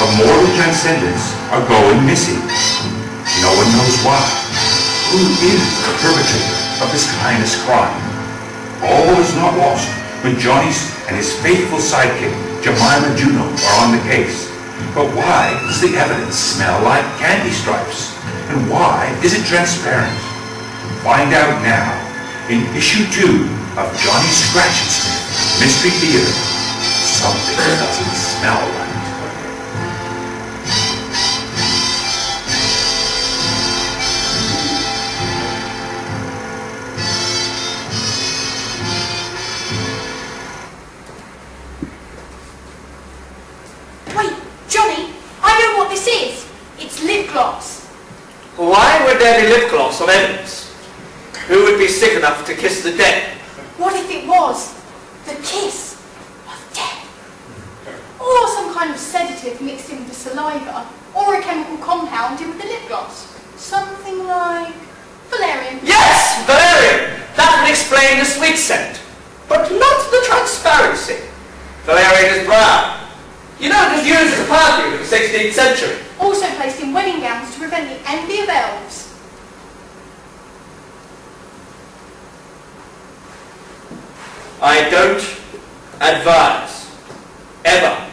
of mortal transcendence are going missing. No one knows why. Who is the perpetrator of this heinous crime? All is not lost when Johnny and his faithful sidekick, Jemima Juno, are on the case. But why does the evidence smell like candy stripes? And why is it transparent? Find out now in issue 2 of Johnny Scratch and Sniff Mystery Theater. Something doesn't smell right. Why would there be lip gloss on evidence? Who would be sick enough to kiss the dead? What if it was the kiss of death? Or some kind of sedative mixed in with the saliva, or a chemical compound in with the lip gloss? Something like valerian. Yes, valerian! That would explain the sweet scent, but not the transparency. Valerian is brown. You know, it was used as a perfume in the 16th century. Also placed in wedding gowns to prevent the envy of elves. I don't advise ever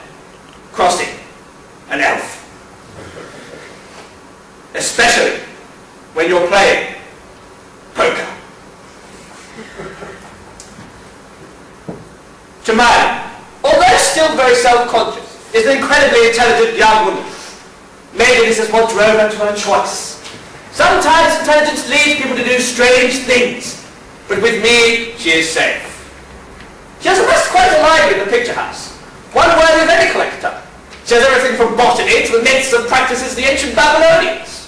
crossing an elf. Especially when you're playing poker. Jemima, although still very self-conscious, is an incredibly intelligent young woman. Maybe this is what drove her to her choice. Sometimes intelligence leads people to do strange things, but with me, she is safe. She has amassed quite a library in the picture house, one worthy of any collector. She has everything from botany to the myths and practices of the ancient Babylonians.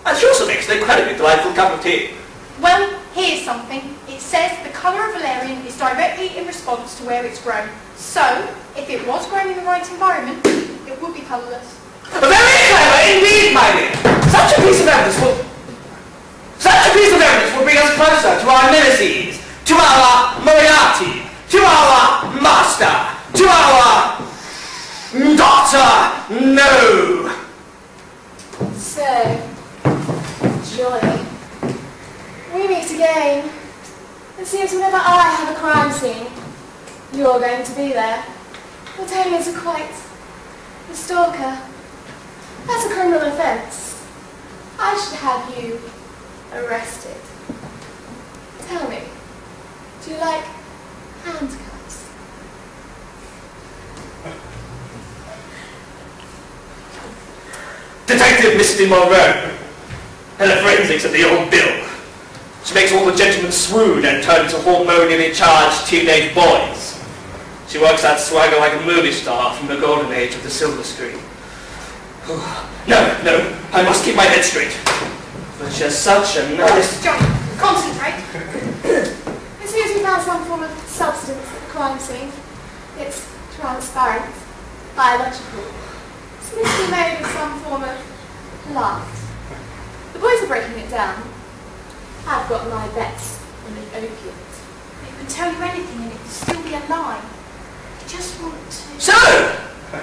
And she also makes an incredibly delightful cup of tea. Well, here's something. It says the colour of valerian is directly in response to where it's grown. So, if it was grown in the right environment, it would be colourless. Very clever indeed, my dear. Such a piece of evidence will bring us closer to our nemesis, to our Moriarty, to our master, to our Doctor No. So, Johnny, we meet again. It seems whenever I have a crime scene, you're going to be there. You're turning into quite a stalker. That's a criminal offence. I should have you arrested. Tell me, do you like handcuffs? Detective Misty Monroe, and the forensics of the old Bill. She makes all the gentlemen swoon and turn into hormonally charged teenage boys. She works that swagger like a movie star from the golden age of the silver screen. No, I must keep my head straight. But she has such a nice... John, concentrate. It seems we found some form of substance at the crime scene. It's transparent, biological. It's mostly made of some form of plant. The boys are breaking it down. I've got my bets on the opiate. It could tell you anything and it would still be a lie. I just want to... So,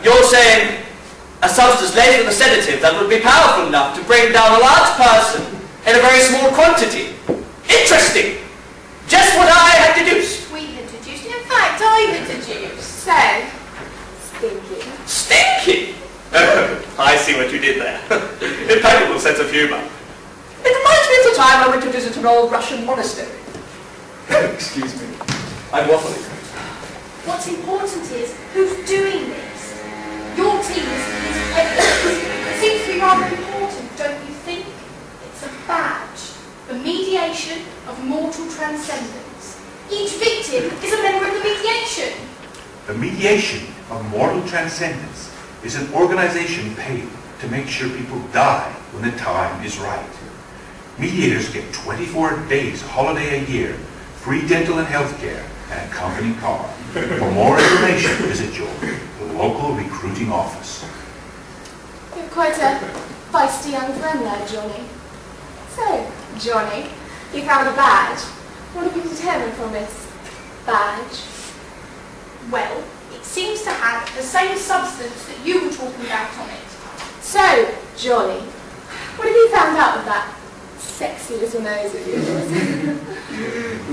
you're saying a substance laced with a sedative that would be powerful enough to bring down a large person in a very small quantity. Interesting. Just what I had deduced. We had deduced. In fact, I had deduced. So, stinky. Stinky? Oh, I see what you did there. Impeccable sense of humour. It reminds me of the time I went to visit an old Russian monastery. Excuse me. I'm waffling. What's important is who's doing this. Your team is evidence. It seems to be rather important, don't you think? It's a badge. The mediation of mortal transcendence. Each victim is a member of the mediation. The mediation of mortal transcendence is an organization paid to make sure people die when the time is right. Mediators get 24 days holiday a year, free dental and health care, and a company car. For more information, visit your local recruiting office. You're quite a feisty young friend there, Johnny. So, Johnny, you found a badge. What have you determined from this badge? Well, It seems to have the same substance that you were talking about on it. So, Johnny, what have you found out of that sexy little nose of yours?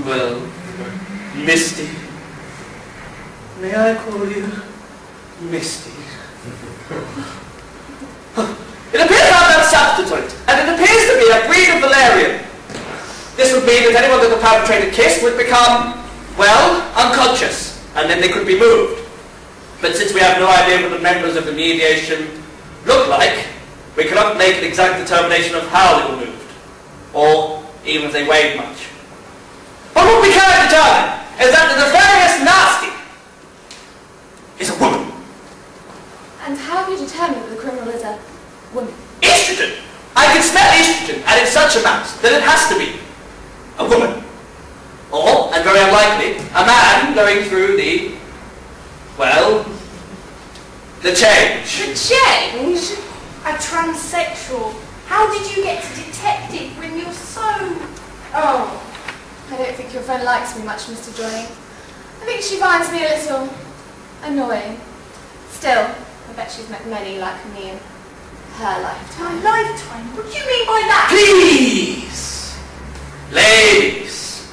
Well, Misty. May I call you Misty? It appears to have that substance on it, and it appears to be a breed of valerian. This would mean that anyone that the perpetrator kissed would become, well, unconscious, and then they could be moved. But since we have no idea what the members of the mediation look like, we cannot make an exact determination of how they were moved, or even if they weighed much. But what we can determine is that the nefarious nasty is a woman. And how have you determined that the criminal is a woman? Estrogen! I can smell estrogen, and in such amounts that it has to be a woman. Or, and very unlikely, a man going through the, well, the change. The change? A transsexual. How did you get to detect it when you're so... Oh, I don't think your friend likes me much, Mr. Johnny. I think she finds me a little annoying. Still, I bet she's met many like me in her lifetime. My lifetime? What do you mean by that? Please! Ladies!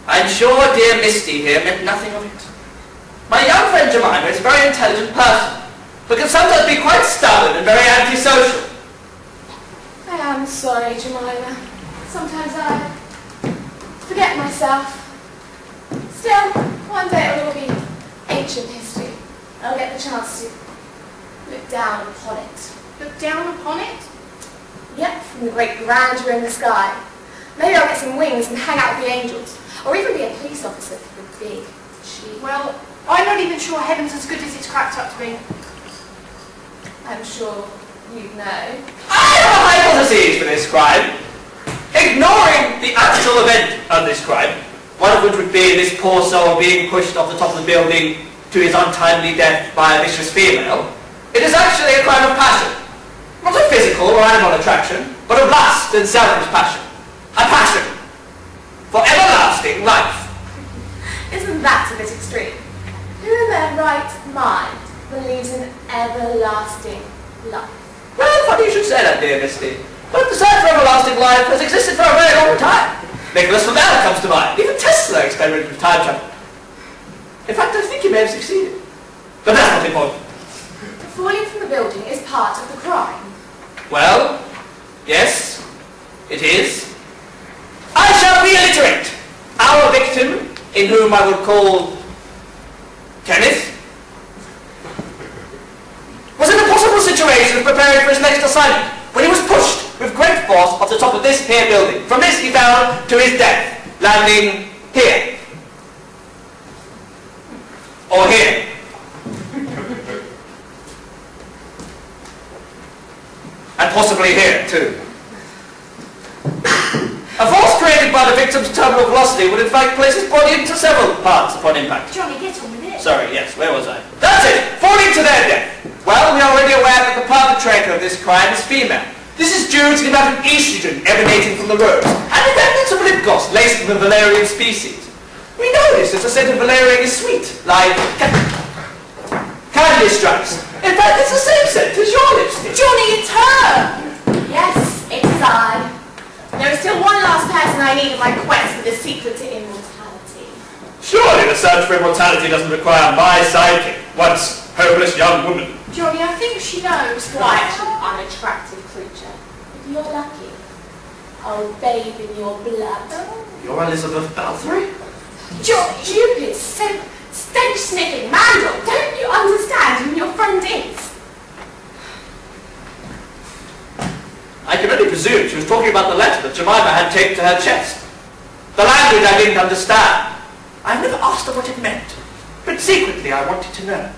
I'm sure dear Misty here meant nothing of it. My young friend Jemima is a very intelligent person, but can sometimes be quite stubborn and very antisocial. I am sorry, Jemima. Sometimes I forget myself. Still, one day it will all be ancient history. I'll get the chance to look down upon it. Look down upon it? Yep, from the great grandeur in the sky. Maybe I'll get some wings and hang out with the angels. Or even be a police officer with a big cheek. Well, I'm not even sure heaven's as good as it's cracked up to be. I'm sure you'd know. I have a hypothesis for this crime. Ignoring the actual event of this crime, one of which would be this poor soul being pushed off the top of the building to his untimely death by a vicious female, it is actually a crime of passion. Not of physical or animal attraction, but of lust and selfish passion. A passion for everlasting life. Isn't that a bit extreme? Who in their right mind believes in everlasting life? Well, funny you should say that, dear Misty. But the search for everlasting life has existed for a very long time. Nicholas Flamel comes to mind. Even Tesla experimented with time travel. In fact, I think he may have succeeded. But that's not important. Falling from the building is part of the crime. Well, yes, it is. I shall reiterate. Our victim, in whom I would call Kenneth, was in a possible situation of preparing for his next assignment when he was pushed with great force off the top of this here building. From this he fell to his death, landing here. Or here. And possibly here, too. A force created by the victim's terminal velocity would in fact place his body into several parts upon impact. Johnny, get on with it. Sorry, yes, where was I? That's it! Falling to their death. Well, we are already aware that the perpetrator of this crime is female. This is due to the amount of estrogen emanating from the rose, and the remnants of lip gloss laced with the valerian species. We know this as the scent of valerian is sweet, like candy stripes. In fact, it's the same scent as your lipstick. Johnny, it's her! Yes, it is I. There is still one last person I need in my quest for the secret to immortality. Surely the search for immortality doesn't require my sidekick, once hopeless young woman. Johnny, I think she knows. Quite an unattractive creature. If you're lucky, I'll bathe in your blood. You're Elizabeth Balthury? Johnny, stupid, stench-sniffing mandrel. Don't you understand who your friend is? I can only presume she was talking about the letter that Jemima had taped to her chest. The language I didn't understand. I've never asked her what it meant, but secretly I wanted to know.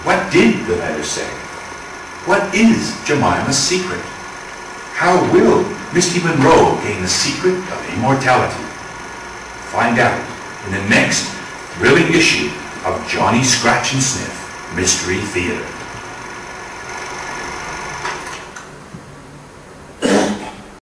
What did the letter say? What is Jemima's secret? How will Misty Monroe gain the secret of immortality? Find out in the next thrilling issue of Johnny Scratch and Sniff Mystery Theater.